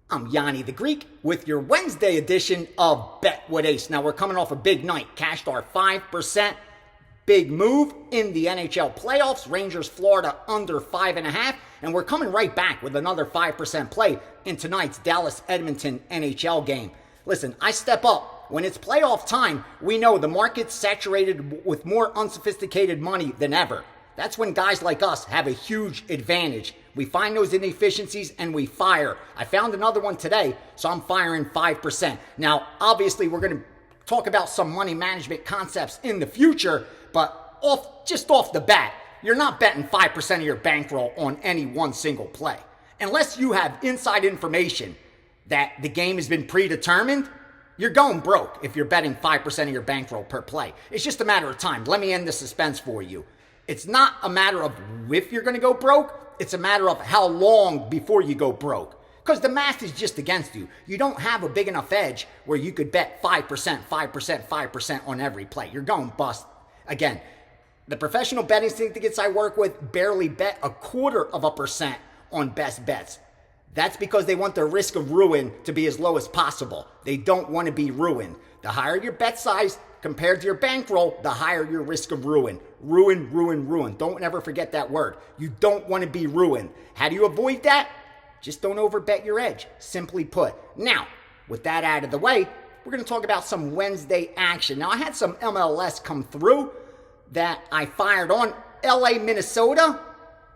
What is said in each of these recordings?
I'm Gianni the Greek with your Wednesday edition of Bet with Ace. Now, we're coming off a big night. Cashed our 5%. Big move in the NHL playoffs. Rangers, Florida, under 5.5. And we're coming right back with another 5% play in tonight's Dallas-Edmonton NHL game. Listen, I step up. When it's playoff time, we know the market's saturated with more unsophisticated money than ever. That's when guys like us have a huge advantage. We find those inefficiencies and we fire. I found another one today, so I'm firing 5%. Now, obviously, we're going to talk about some money management concepts in the future, but just off the bat, you're not betting 5% of your bankroll on any one single play. Unless you have inside information that the game has been predetermined, you're going broke if you're betting 5% of your bankroll per play. It's just a matter of time. Let me end the suspense for you. It's not a matter of if you're going to go broke. It's a matter of how long before you go broke. Because the math is just against you. You don't have a big enough edge where you could bet 5%, 5%, 5% on every play. You're going bust. Again, the professional betting syndicates I work with barely bet 0.25% on best bets. That's because they want their risk of ruin to be as low as possible. They don't want to be ruined. The higher your bet size compared to your bankroll, the higher your risk of ruin. Ruin, ruin, ruin. Don't ever forget that word. You don't want to be ruined. How do you avoid that? Just don't overbet your edge, simply put. Now, with that out of the way, we're going to talk about some Wednesday action. Now, I had some MLS come through that I fired on. LA, Minnesota,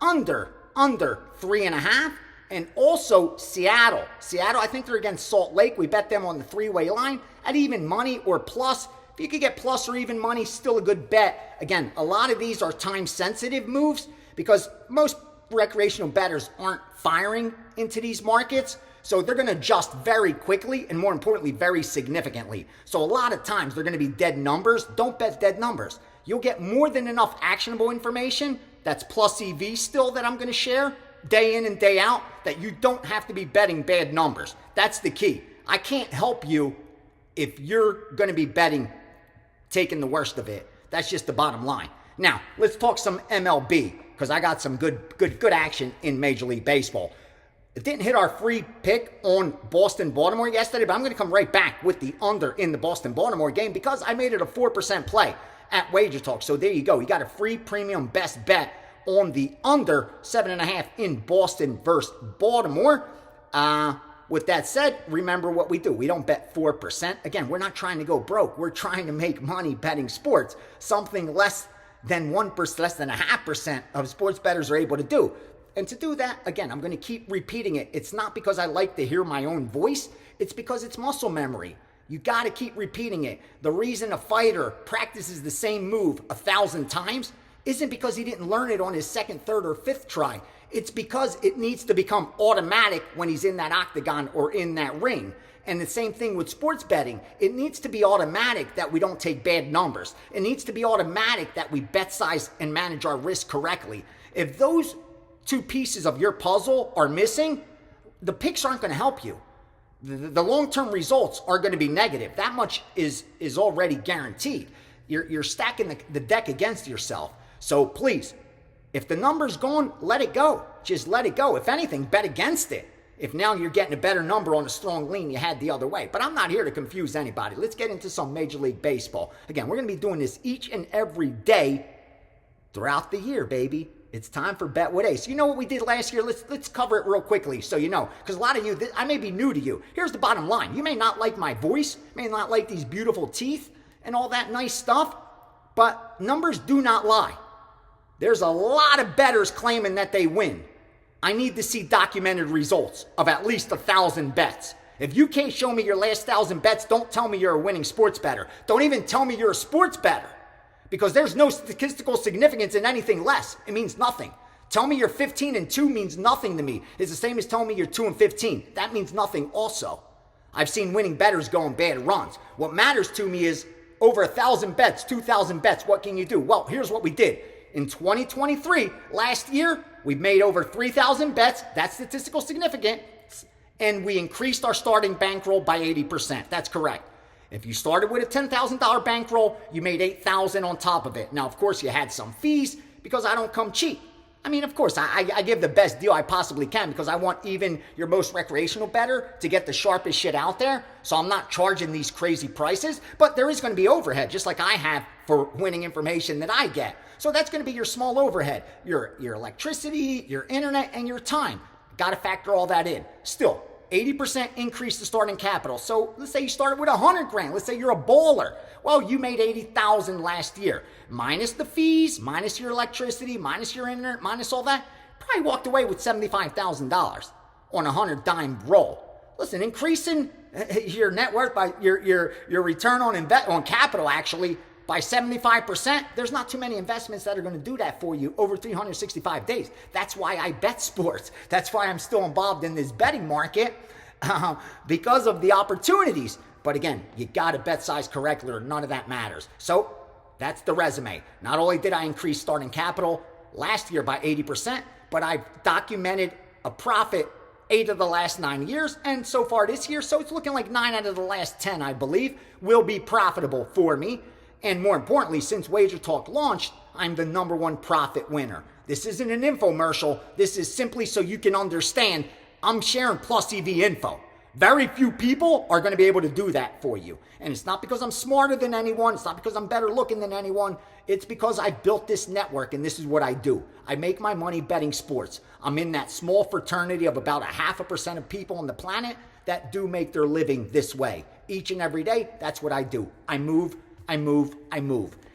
under 3.5. And also Seattle. Seattle, I think they're against Salt Lake. We bet them on the three-way line at even money or plus. If you could get plus or even money, still a good bet. Again, a lot of these are time-sensitive moves because most recreational bettors aren't firing into these markets. So they're going to adjust very quickly and, more importantly, very significantly. So a lot of times they're going to be dead numbers. Don't bet dead numbers. You'll get more than enough actionable information. That's plus EV still that I'm going to share day in and day out, that you don't have to be betting bad numbers. That's the key. I can't help you if you're going to be betting taking the worst of it. That's just the bottom line. Now, let's talk some MLB because I got some good action in Major League Baseball. It didn't hit our free pick on Boston-Baltimore yesterday, but I'm going to come right back with the under in the Boston-Baltimore game because I made it a 4% play at WagerTalk. So there you go. You got a free premium best bet on the under 7.5 in Boston versus Baltimore. With that said, remember what we do. We don't bet 4%. Again, we're not trying to go broke. We're trying to make money betting sports. Something less than 1%, less than 0.5% of sports bettors are able to do. And to do that, again, I'm going to keep repeating it. It's not because I like to hear my own voice. It's because it's muscle memory. You got to keep repeating it. The reason a fighter practices the same move 1,000 times isn't because he didn't learn it on his second, third, or fifth try. It's because it needs to become automatic when he's in that octagon or in that ring. And the same thing with sports betting. It needs to be automatic that we don't take bad numbers. It needs to be automatic that we bet size and manage our risk correctly. If those two pieces of your puzzle are missing, the picks aren't going to help you. The long-term results are going to be negative. That much is already guaranteed. You're stacking the deck against yourself. So please, if the number's gone, let it go. Just let it go. If anything, bet against it. If now you're getting a better number on a strong lean you had the other way. But I'm not here to confuse anybody. Let's get into some Major League Baseball. Again, we're going to be doing this each and every day throughout the year, baby. It's time for Bet with Ace. You know what we did last year? Let's cover it real quickly so you know. Because a lot of you, I may be new to you. Here's the bottom line. You may not like my voice, may not like these beautiful teeth and all that nice stuff, but numbers do not lie. There's a lot of bettors claiming that they win. I need to see documented results of at least 1,000 bets. If you can't show me your last 1,000 bets, don't tell me you're a winning sports bettor. Don't even tell me you're a sports bettor because there's no statistical significance in anything less. It means nothing. Tell me you're 15-2 means nothing to me. It's the same as telling me you're 2-15. That means nothing also. I've seen winning bettors go on bad runs. What matters to me is over 1,000 bets, 2,000 bets. What can you do? Well, here's what we did. In 2023, last year, we made over 3,000 bets. That's statistical significant. And we increased our starting bankroll by 80%. That's correct. If you started with a $10,000 bankroll, you made $8,000 on top of it. Now, of course, you had some fees because I don't come cheap. I mean, of course, I give the best deal I possibly can because I want even your most recreational bettor to get the sharpest shit out there. So I'm not charging these crazy prices, but there is going to be overhead, just like I have for winning information that I get. So that's going to be your small overhead, your electricity, your internet, and your time. Got to factor all that in. Still, 80% increase the starting capital. So let's say you started with 100 grand. Let's say you're a baller. Well, you made 80,000 last year. Minus the fees, minus your electricity, minus your internet, minus all that. Probably walked away with $75,000 on a 100 dime roll. Listen, increasing your net worth by your return on capital actually by 75%, there's not too many investments that are going to do that for you over 365 days. That's why I bet sports. That's why I'm still involved in this betting market because of the opportunities. But again, you got to bet size correctly or none of that matters. So that's the resume. Not only did I increase starting capital last year by 80%, but I've documented a profit 8 of the last 9 years, and so far this year, so it's looking like 9 out of the last 10, I believe, will be profitable for me. And more importantly, since WagerTalk launched, I'm the #1 profit winner. This isn't an infomercial. This is simply so you can understand I'm sharing plus EV info. Very few people are going to be able to do that for you. And it's not because I'm smarter than anyone. It's not because I'm better looking than anyone. It's because I built this network and this is what I do. I make my money betting sports. I'm in that small fraternity of about 0.5% of people on the planet that do make their living this way. Each and every day, that's what I do. I move.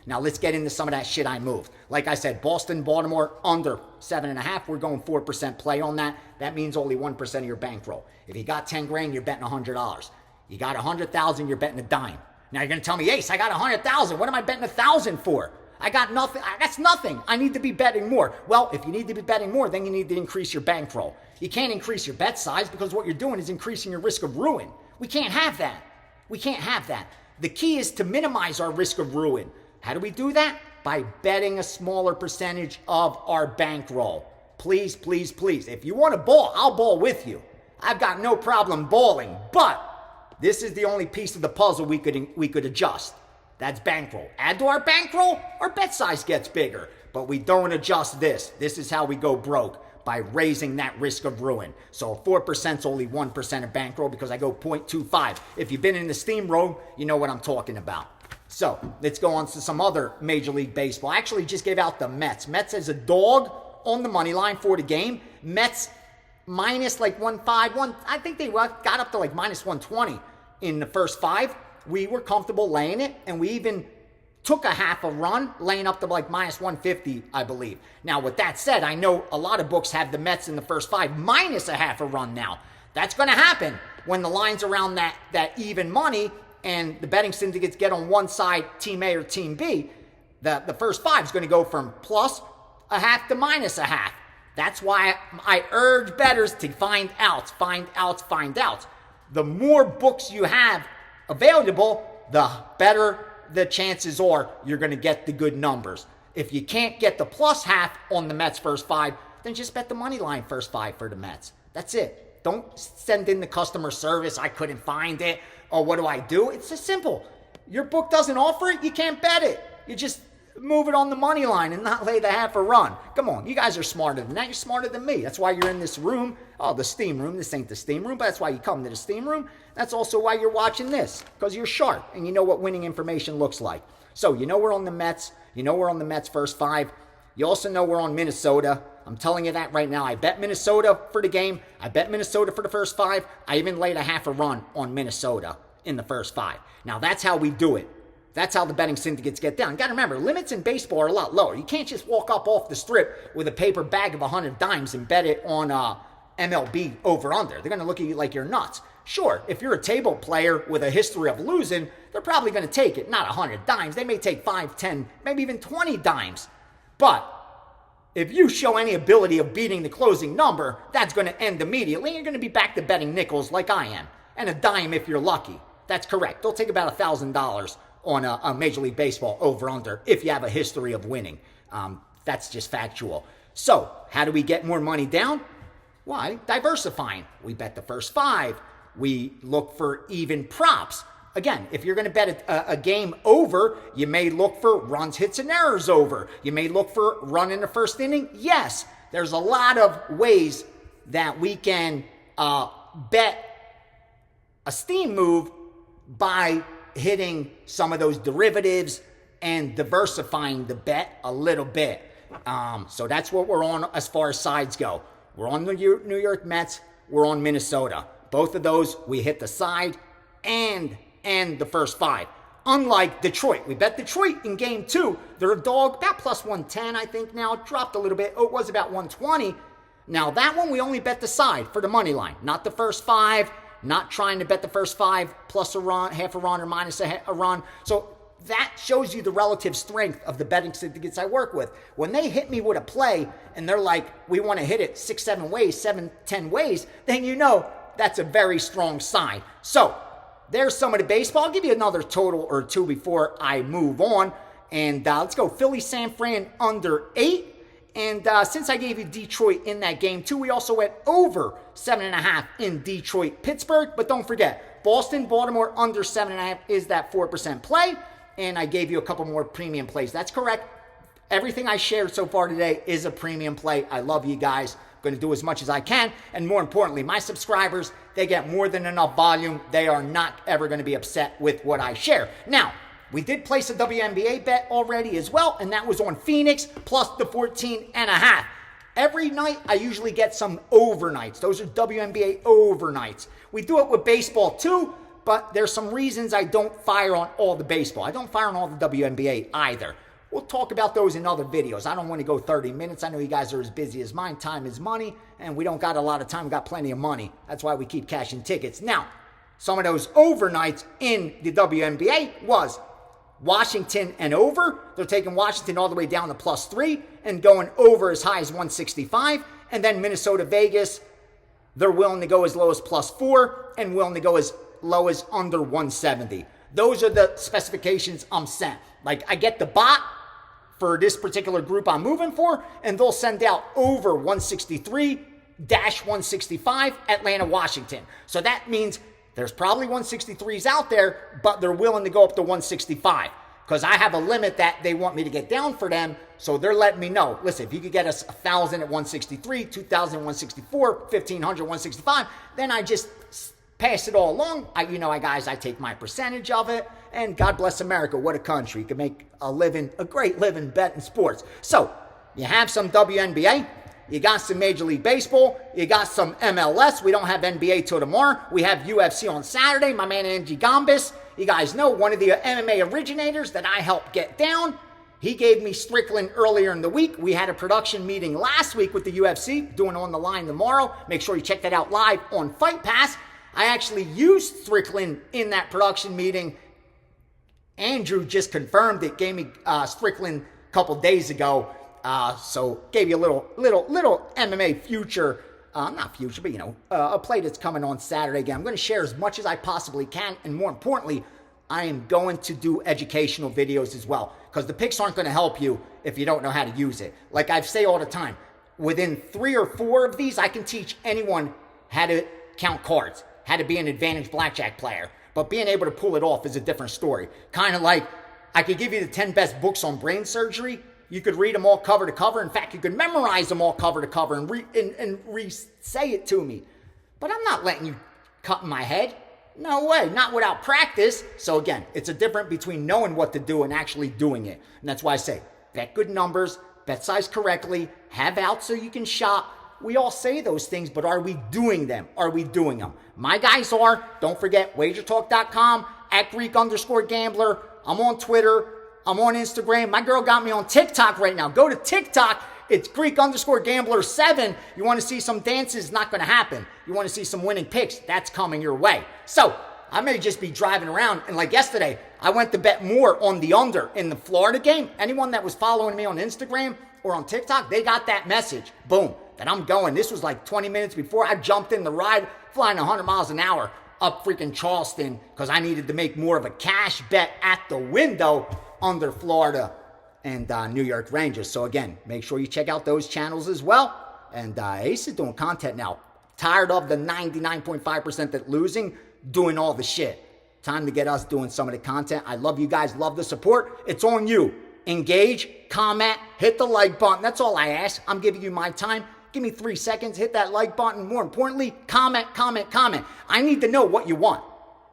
Now let's get into some of that shit I moved. Like I said, Boston, Baltimore, under 7.5. We're going 4% play on that. That means only 1% of your bankroll. If you got 10 grand, you're betting $100. You got 100,000, you're betting a dime. Now you're going to tell me, Ace, I got 100,000. What am I betting 1,000 for? I got nothing. That's nothing. I need to be betting more. Well, if you need to be betting more, then you need to increase your bankroll. You can't increase your bet size because what you're doing is increasing your risk of ruin. We can't have that. The key is to minimize our risk of ruin. How do we do that? By betting a smaller percentage of our bankroll. Please, please, please. If you want to ball, I'll ball with you. I've got no problem balling, but this is the only piece of the puzzle we could adjust. That's bankroll. Add to our bankroll, our bet size gets bigger, but we don't adjust this. This is how we go broke, by raising that risk of ruin. So 4% is only 1% of bankroll because I go 0.25. If you've been in the steamroll, you know what I'm talking about. So let's go on to some other Major League Baseball. I actually just gave out the Mets. Mets as a dog on the money line for the game. Mets minus like 1.5. I think they got up to like minus 120 in the first 5. We were comfortable laying it, and we even took a half a run, laying up to like minus 150, I believe. Now, with that said, I know a lot of books have the Mets in the first 5 minus a half a run now. That's going to happen when the line's around that even money and the betting syndicates get on one side, Team A or Team B. The first 5 is going to go from plus a half to minus a half. That's why I urge bettors to find outs. The more books you have available, the better the chances are you're going to get the good numbers. If you can't get the plus half on the Mets first 5, then just bet the money line first 5 for the Mets. That's it. Don't send in the customer service, I couldn't find it, or what do I do? It's just simple. Your book doesn't offer it, you can't bet it. You just move it on the money line and not lay the half a run. Come on, you guys are smarter than that. You're smarter than me. That's why you're in this room. Oh, the steam room. This ain't the steam room, but that's why you come to the steam room. That's also why you're watching this, because you're sharp and you know what winning information looks like. So you know we're on the Mets. You know we're on the Mets first 5. You also know we're on Minnesota. I'm telling you that right now. I bet Minnesota for the game. I bet Minnesota for the first 5. I even laid a half a run on Minnesota in the first 5. Now that's how we do it. That's how the betting syndicates get down. You got to remember, limits in baseball are a lot lower. You can't just walk up off the strip with a paper bag of 100 dimes and bet it on MLB over-under. They're going to look at you like you're nuts. Sure, if you're a table player with a history of losing, they're probably going to take it. Not 100 dimes. They may take 5, 10, maybe even 20 dimes. But if you show any ability of beating the closing number, that's going to end immediately. You're going to be back to betting nickels like I am. And a dime if you're lucky. That's correct. They'll take about $1,000 on a Major League Baseball over-under if you have a history of winning. That's just factual. So, how do we get more money down? Why? Diversifying. We bet the first 5. We look for even props. Again, if you're going to bet a game over, you may look for runs, hits, and errors over. You may look for run in the first inning. Yes. There's a lot of ways that we can bet a steam move by hitting some of those derivatives and diversifying the bet a little bit. So that's what we're on as far as sides go. We're on the New York Mets. We're on Minnesota. Both of those, we hit the side and the first 5. Unlike Detroit. We bet Detroit in game 2. They're a dog, about plus 110, I think now. It dropped a little bit. Oh, it was about 120. Now, that one, we only bet the side for the money line. Not the first 5. Not trying to bet the first 5 plus a run, half a run, or minus a run. So that shows you the relative strength of the betting syndicates I work with. When they hit me with a play and they're like, we want to hit it 6, 7 ways, 7, 10 ways, then you know that's a very strong sign. So there's some of the baseball. I'll give you another total or 2 before I move on. And let's go Philly San Fran under 8. And since I gave you Detroit in that game too, we also went over 7.5 in Detroit, Pittsburgh. But don't forget, Boston, Baltimore under 7.5 is that 4% play. And I gave you a couple more premium plays. That's correct. Everything I shared so far today is a premium play. I love you guys. I'm going to do as much as I can. And more importantly, my subscribers, they get more than enough volume. They are not ever going to be upset with what I share. Now, we did place a WNBA bet already as well, and that was on Phoenix plus the 14.5. Every night, I usually get some overnights. Those are WNBA overnights. We do it with baseball too, but there's some reasons I don't fire on all the baseball. I don't fire on all the WNBA either. We'll talk about those in other videos. I don't want to go 30 minutes. I know you guys are as busy as mine. Time is money, and we don't got a lot of time. We got plenty of money. That's why we keep cashing tickets. Now, some of those overnights in the WNBA was Washington and over. They're taking Washington all the way down to plus 3 and going over as high as 165. And then Minnesota, Vegas, they're willing to go as low as plus 4 and willing to go as low as under 170. Those are the specifications I'm sent. Like, I get the bot for this particular group I'm moving for, and they'll send out over 163-165 Atlanta, Washington. So that means there's probably 163s out there, but they're willing to go up to 165 because I have a limit that they want me to get down for them. So they're letting me know, listen, if you could get us 1,000 at 163, 2,000 at 164, 1,500 at 165, then I just pass it all along. I take my percentage of it, and God bless America. What a country. You can make a living, a great living betting sports. So you have some WNBA. You got some Major League Baseball. You got some MLS. We don't have NBA till tomorrow. We have UFC on Saturday. My man Angie Gambis, you guys know, one of the MMA originators that I helped get down. He gave me Strickland earlier in the week. We had a production meeting last week with the UFC, doing On the Line tomorrow. Make sure you check that out live on Fight Pass. I actually used Strickland in that production meeting. Andrew just confirmed it, gave me Strickland a couple days ago. So gave you a little MMA future, not future, but a play that's coming on Saturday again. I'm going to share as much as I possibly can, and more importantly, I am going to do educational videos as well, because the picks aren't going to help you if you don't know how to use it. Like I say all the time, within 3 or 4 of these, I can teach anyone how to count cards, how to be an advantage blackjack player. But being able to pull it off is a different story. Kind of like I could give you the 10 best books on brain surgery. You could read them all cover to cover. In fact, you could memorize them all cover to cover and re-say it to me. But I'm not letting you cut my head. No way, not without practice. So again, it's a difference between knowing what to do and actually doing it. And that's why I say, bet good numbers, bet size correctly, have outs so you can shop. We all say those things, but are we doing them? Are we doing them? My guys are. Don't forget, WagerTalk.com, @Greek_gambler. I'm on Twitter. I'm on Instagram. My girl got me on TikTok right now. Go to TikTok. It's Greek_gambler7. You want to see some dances? Not going to happen. You want to see some winning picks? That's coming your way. So I may just be driving around. And like yesterday, I went to bet more on the under in the Florida game. Anyone that was following me on Instagram or on TikTok, they got that message. Boom. That I'm going. This was like 20 minutes before I jumped in the ride, flying 100 miles an hour up freaking Charleston because I needed to make more of a cash bet at the window under Florida and New York Rangers. So again, make sure you check out those channels as well. And Ace is doing content now. Tired of the 99.5% that losing, doing all the shit. Time to get us doing some of the content. I love you guys. Love the support. It's on you. engage, comment, hit the like button. That's all I ask. I'm giving you my time. Give me 3 seconds, hit that like button. More importantly, comment. I need to know what you want.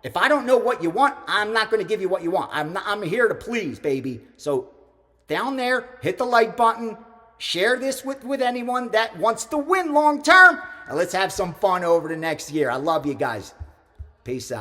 If I don't know what you want, I'm not going to give you what you want. I'm here to please, baby. So down there, hit the like button. Share this with anyone that wants to win long term. And let's have some fun over the next year. I love you guys. Peace out.